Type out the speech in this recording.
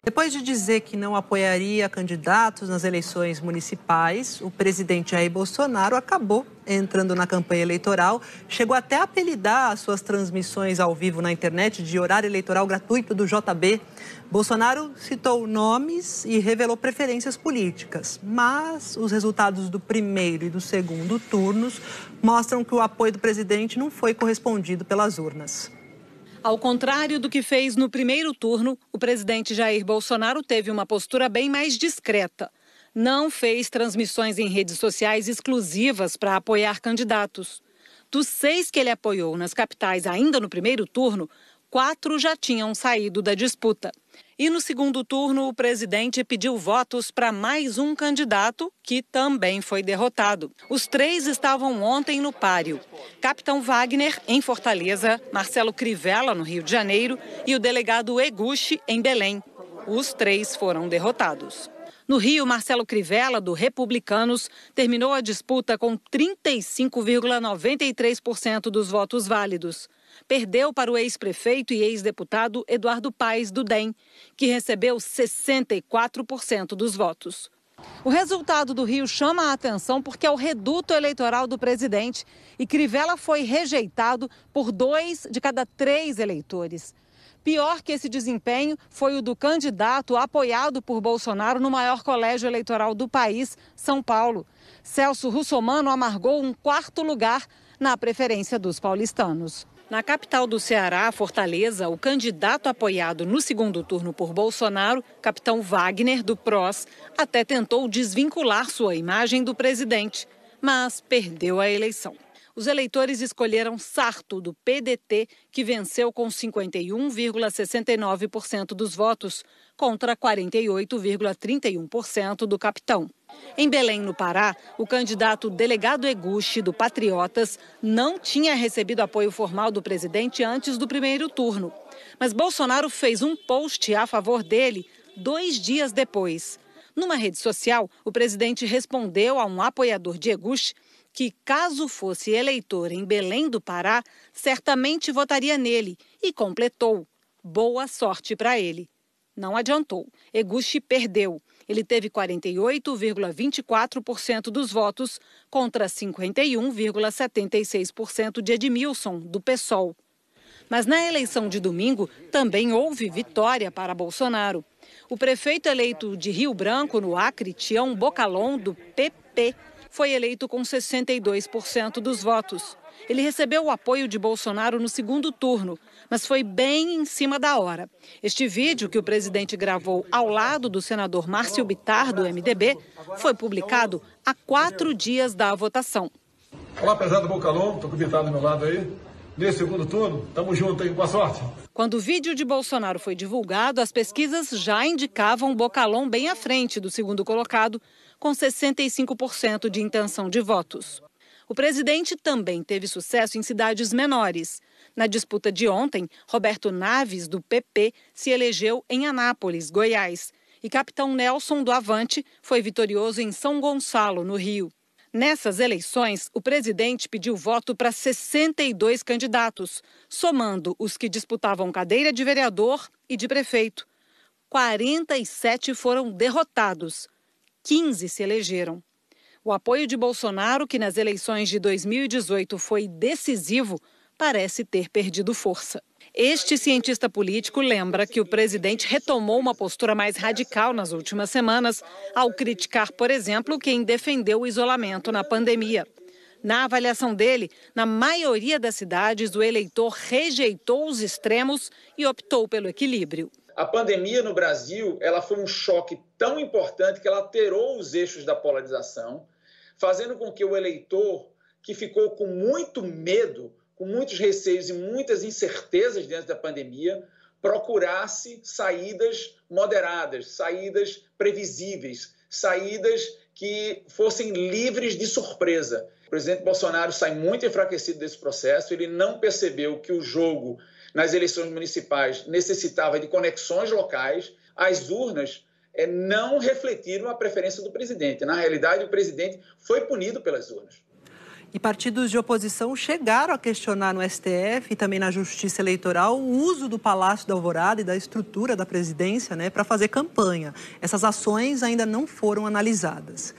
Depois de dizer que não apoiaria candidatos nas eleições municipais, o presidente Jair Bolsonaro acabou entrando na campanha eleitoral, chegou até a apelidar as suas transmissões ao vivo na internet de horário eleitoral gratuito do JB. Bolsonaro citou nomes e revelou preferências políticas, mas os resultados do primeiro e do segundo turnos mostram que o apoio do presidente não foi correspondido pelas urnas. Ao contrário do que fez no primeiro turno, o presidente Jair Bolsonaro teve uma postura bem mais discreta. Não fez transmissões em redes sociais exclusivas para apoiar candidatos. Dos 6 que ele apoiou nas capitais ainda no primeiro turno, 4 já tinham saído da disputa. E no segundo turno, o presidente pediu votos para mais um candidato que também foi derrotado. Os 3 estavam ontem no páreo. Capitão Wagner, em Fortaleza, Marcelo Crivella, no Rio de Janeiro, e o delegado Eguchi, em Belém. Os 3 foram derrotados. No Rio, Marcelo Crivella, do Republicanos, terminou a disputa com 35,93% dos votos válidos. Perdeu para o ex-prefeito e ex-deputado Eduardo Paes, do DEM, que recebeu 64% dos votos. O resultado do Rio chama a atenção porque é o reduto eleitoral do presidente e Crivella foi rejeitado por 2 de cada 3 eleitores. Pior que esse desempenho foi o do candidato apoiado por Bolsonaro no maior colégio eleitoral do país, São Paulo. Celso Russomano amargou um 4º lugar na preferência dos paulistanos. Na capital do Ceará, Fortaleza, o candidato apoiado no segundo turno por Bolsonaro, capitão Wagner, do PROS, até tentou desvincular sua imagem do presidente, mas perdeu a eleição. Os eleitores escolheram Sarto, do PDT, que venceu com 51,69% dos votos, contra 48,31% do capitão. Em Belém, no Pará, o candidato delegado Eguchi, do Patriotas, não tinha recebido apoio formal do presidente antes do primeiro turno. Mas Bolsonaro fez um post a favor dele 2 dias depois. Numa rede social, o presidente respondeu a um apoiador de Eguchi que, caso fosse eleitor em Belém do Pará, certamente votaria nele e completou: boa sorte para ele. Não adiantou. Eguchi perdeu. Ele teve 48,24% dos votos contra 51,76% de Edmilson, do PSOL. Mas na eleição de domingo também houve vitória para Bolsonaro. O prefeito eleito de Rio Branco, no Acre, Tião Bocalon, do PP, foi eleito com 62% dos votos. Ele recebeu o apoio de Bolsonaro no segundo turno, mas foi bem em cima da hora. Este vídeo, que o presidente gravou ao lado do senador Márcio Bittar, do MDB, foi publicado há 4 dias da votação. Olá, prezado Bocalon, estou com o Bittar do meu lado aí. Nesse segundo turno, estamos juntos aí, boa sorte. Quando o vídeo de Bolsonaro foi divulgado, as pesquisas já indicavam Bocalon bem à frente do segundo colocado, com 65% de intenção de votos. O presidente também teve sucesso em cidades menores. Na disputa de ontem, Roberto Naves, do PP, se elegeu em Anápolis, Goiás. E capitão Nelson, do Avante, foi vitorioso em São Gonçalo, no Rio. Nessas eleições, o presidente pediu voto para 62 candidatos, somando os que disputavam cadeira de vereador e de prefeito. 47 foram derrotados. 15 se elegeram. O apoio de Bolsonaro, que nas eleições de 2018 foi decisivo, parece ter perdido força. Este cientista político lembra que o presidente retomou uma postura mais radical nas últimas semanas, ao criticar, por exemplo, quem defendeu o isolamento na pandemia. Na avaliação dele, na maioria das cidades, o eleitor rejeitou os extremos e optou pelo equilíbrio. A pandemia no Brasil, ela foi um choque tão importante que ela alterou os eixos da polarização, fazendo com que o eleitor, que ficou com muito medo, com muitos receios e muitas incertezas diante da pandemia, procurasse saídas moderadas, saídas previsíveis, saídas que fossem livres de surpresa. O presidente Bolsonaro sai muito enfraquecido desse processo, ele não percebeu que o jogo nas eleições municipais necessitava de conexões locais. As urnas não refletiram a preferência do presidente. Na realidade, o presidente foi punido pelas urnas. E partidos de oposição chegaram a questionar no STF e também na Justiça Eleitoral o uso do Palácio da Alvorada e da estrutura da presidência, para fazer campanha. Essas ações ainda não foram analisadas.